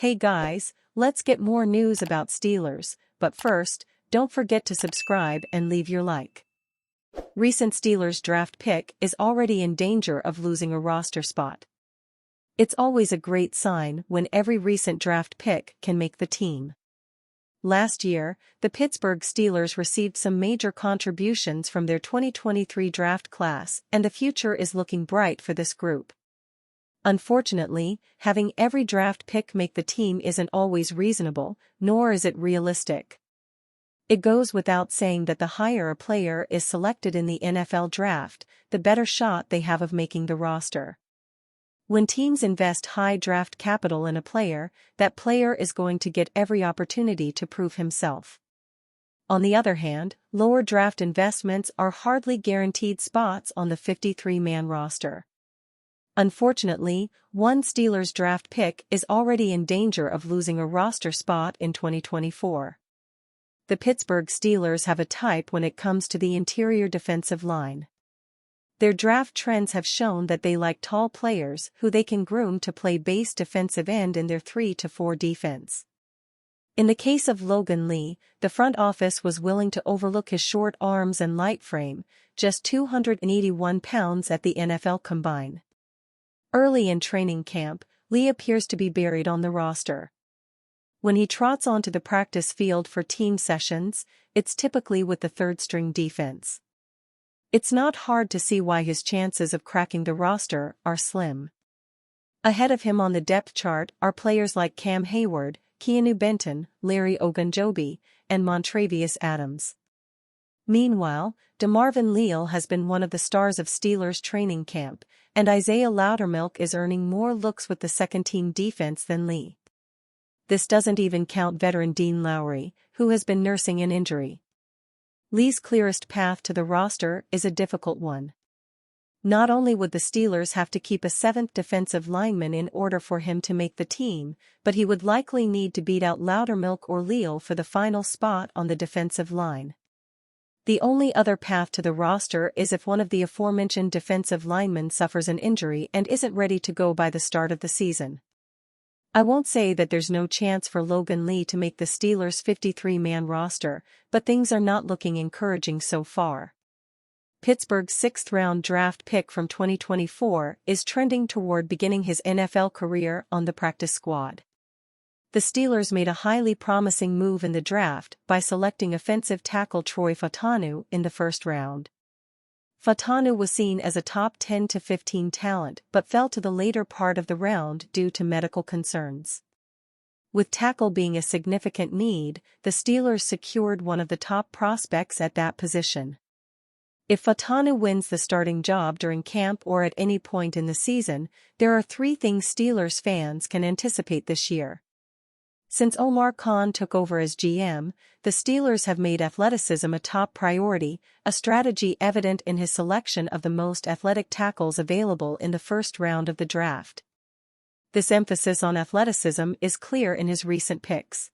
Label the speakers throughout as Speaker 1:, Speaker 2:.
Speaker 1: Hey guys, let's get more news about Steelers, but first, don't forget to subscribe and leave your like. Recent Steelers draft pick is already in danger of losing a roster spot. It's always a great sign when every recent draft pick can make the team. Last year, the Pittsburgh Steelers received some major contributions from their 2023 draft class, and the future is looking bright for this group. Unfortunately, having every draft pick make the team isn't always reasonable, nor is it realistic. It goes without saying that the higher a player is selected in the NFL draft, the better shot they have of making the roster. When teams invest high draft capital in a player, that player is going to get every opportunity to prove himself. On the other hand, lower draft investments are hardly guaranteed spots on the 53-man roster. Unfortunately, one Steelers draft pick is already in danger of losing a roster spot in 2024. The Pittsburgh Steelers have a type when it comes to the interior defensive line. Their draft trends have shown that they like tall players who they can groom to play base defensive end in their 3-4 defense. In the case of Logan Lee, the front office was willing to overlook his short arms and light frame, just 281 pounds at the NFL Combine. Early in training camp, Lee appears to be buried on the roster. When he trots onto the practice field for team sessions, it's typically with the third-string defense. It's not hard to see why his chances of cracking the roster are slim. Ahead of him on the depth chart are players like Cam Hayward, Keanu Benton, Larry Ogunjobi, and Montravius Adams. Meanwhile, DeMarvin Leal has been one of the stars of Steelers training camp, and Isaiah Loudermilk is earning more looks with the second-team defense than Lee. This doesn't even count veteran Dean Lowry, who has been nursing an injury. Lee's clearest path to the roster is a difficult one. Not only would the Steelers have to keep a seventh defensive lineman in order for him to make the team, but he would likely need to beat out Loudermilk or Leal for the final spot on the defensive line. The only other path to the roster is if one of the aforementioned defensive linemen suffers an injury and isn't ready to go by the start of the season. I won't say that there's no chance for Logan Lee to make the Steelers' 53-man roster, but things are not looking encouraging so far. Pittsburgh's sixth-round draft pick from 2024 is trending toward beginning his NFL career on the practice squad. The Steelers made a highly promising move in the draft by selecting offensive tackle Troy Fautanu in the first round. Fautanu was seen as a top 10 to 15 talent but fell to the later part of the round due to medical concerns. With tackle being a significant need, the Steelers secured one of the top prospects at that position. If Fautanu wins the starting job during camp or at any point in the season, there are three things Steelers fans can anticipate this year. Since Omar Khan took over as GM, the Steelers have made athleticism a top priority, a strategy evident in his selection of the most athletic tackles available in the first round of the draft. This emphasis on athleticism is clear in his recent picks.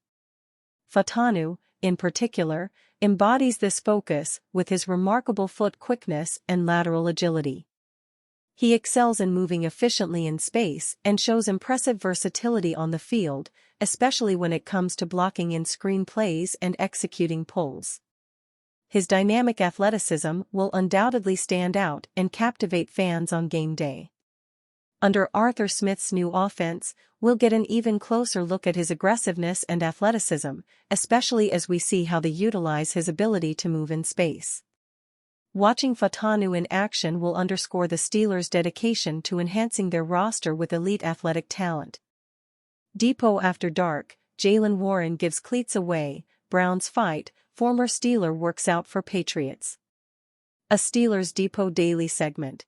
Speaker 1: Fautanu, in particular, embodies this focus with his remarkable foot quickness and lateral agility. He excels in moving efficiently in space and shows impressive versatility on the field, especially when it comes to blocking in screen plays and executing pulls. His dynamic athleticism will undoubtedly stand out and captivate fans on game day. Under Arthur Smith's new offense, we'll get an even closer look at his aggressiveness and athleticism, especially as we see how they utilize his ability to move in space. Watching Fautanu in action will underscore the Steelers' dedication to enhancing their roster with elite athletic talent. Depot After Dark, Jaylen Warren gives cleats away, Browns fight, former Steeler works out for Patriots. A Steelers Depot Daily segment.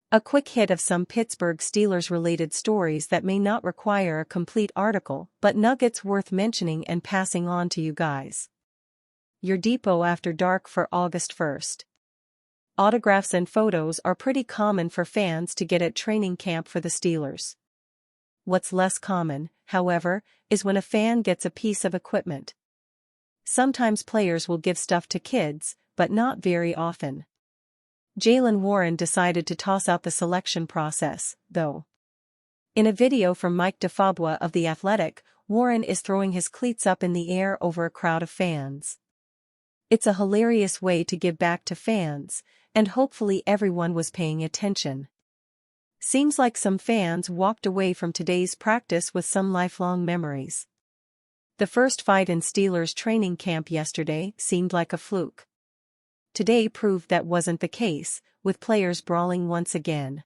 Speaker 1: A quick hit of some Pittsburgh Steelers-related stories that may not require a complete article, but nuggets worth mentioning and passing on to you guys. Your Depot After Dark for August 1st. Autographs and photos are pretty common for fans to get at training camp for the Steelers. What's less common, however, is when a fan gets a piece of equipment. Sometimes players will give stuff to kids, but not very often. Jaylen Warren decided to toss out the selection process, though. In a video from Mike DeFabua of The Athletic, Warren is throwing his cleats up in the air over a crowd of fans. It's a hilarious way to give back to fans, and hopefully everyone was paying attention. Seems like some fans walked away from today's practice with some lifelong memories. The first fight in Steelers training camp yesterday seemed like a fluke. Today proved that wasn't the case, with players brawling once again.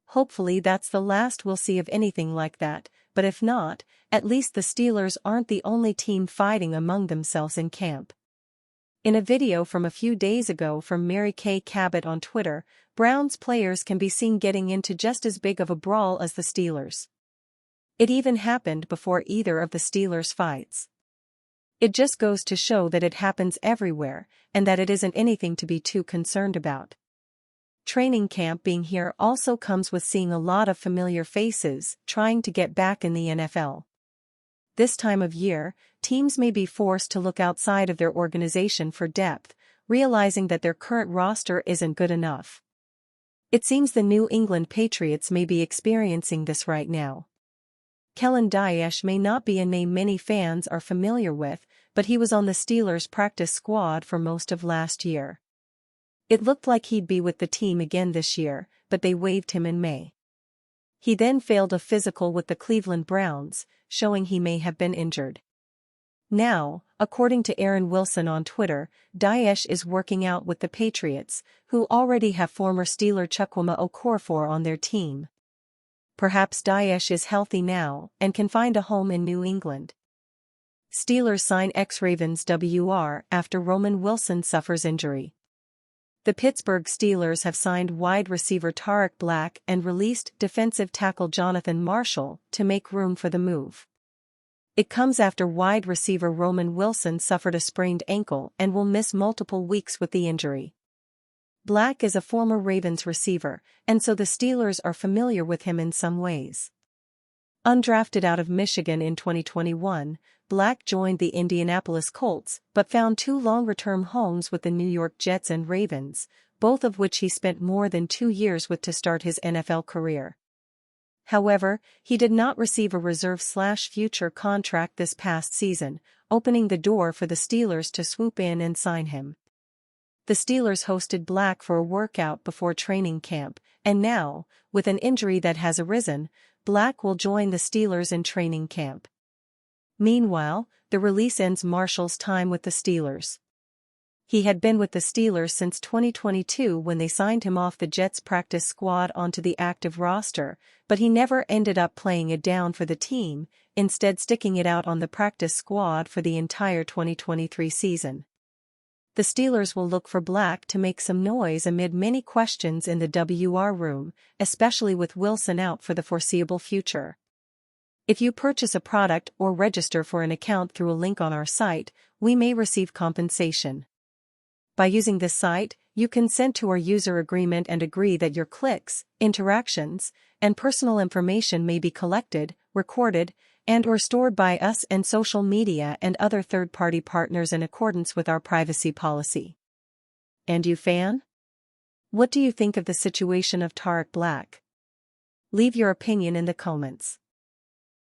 Speaker 1: Hopefully that's the last we'll see of anything like that, but if not, at least the Steelers aren't the only team fighting among themselves in camp. In a video from a few days ago from Mary Kay Cabot on Twitter, Browns players can be seen getting into just as big of a brawl as the Steelers. It even happened before either of the Steelers' fights. It just goes to show that it happens everywhere, and that it isn't anything to be too concerned about. Training camp being here also comes with seeing a lot of familiar faces trying to get back in the NFL. This time of year, teams may be forced to look outside of their organization for depth, realizing that their current roster isn't good enough. It seems the New England Patriots may be experiencing this right now. Kellen Dayesh may not be a name many fans are familiar with, but he was on the Steelers' practice squad for most of last year. It looked like he'd be with the team again this year, but they waived him in May. He then failed a physical with the Cleveland Browns, showing he may have been injured. Now, according to Aaron Wilson on Twitter, Dayesh is working out with the Patriots, who already have former Steeler Chukwuma Okorafor on their team. Perhaps Dayesh is healthy now and can find a home in New England. Steelers sign ex-Ravens WR after Roman Wilson suffers injury. The Pittsburgh Steelers have signed wide receiver Tarik Black and released defensive tackle Jonathan Marshall to make room for the move. It comes after wide receiver Roman Wilson suffered a sprained ankle and will miss multiple weeks with the injury. Black is a former Ravens receiver, and so the Steelers are familiar with him in some ways. Undrafted out of Michigan in 2021, Black joined the Indianapolis Colts but found two longer-term homes with the New York Jets and Ravens, both of which he spent more than 2 years with to start his NFL career. However, he did not receive a reserve/future contract this past season, opening the door for the Steelers to swoop in and sign him. The Steelers hosted Black for a workout before training camp, and now, with an injury that has arisen, Black will join the Steelers in training camp. Meanwhile, the release ends Marshall's time with the Steelers. He had been with the Steelers since 2022 when they signed him off the Jets practice squad onto the active roster, but he never ended up playing it down for the team, instead sticking it out on the practice squad for the entire 2023 season. The Steelers will look for Black to make some noise amid many questions in the WR room, especially with Wilson out for the foreseeable future. If you purchase a product or register for an account through a link on our site, we may receive compensation. By using this site, you consent to our user agreement and agree that your clicks, interactions, and personal information may be collected, recorded, and/or stored by us and social media and other third-party partners in accordance with our privacy policy. And you fan? What do you think of the situation of Tarik Black? Leave your opinion in the comments.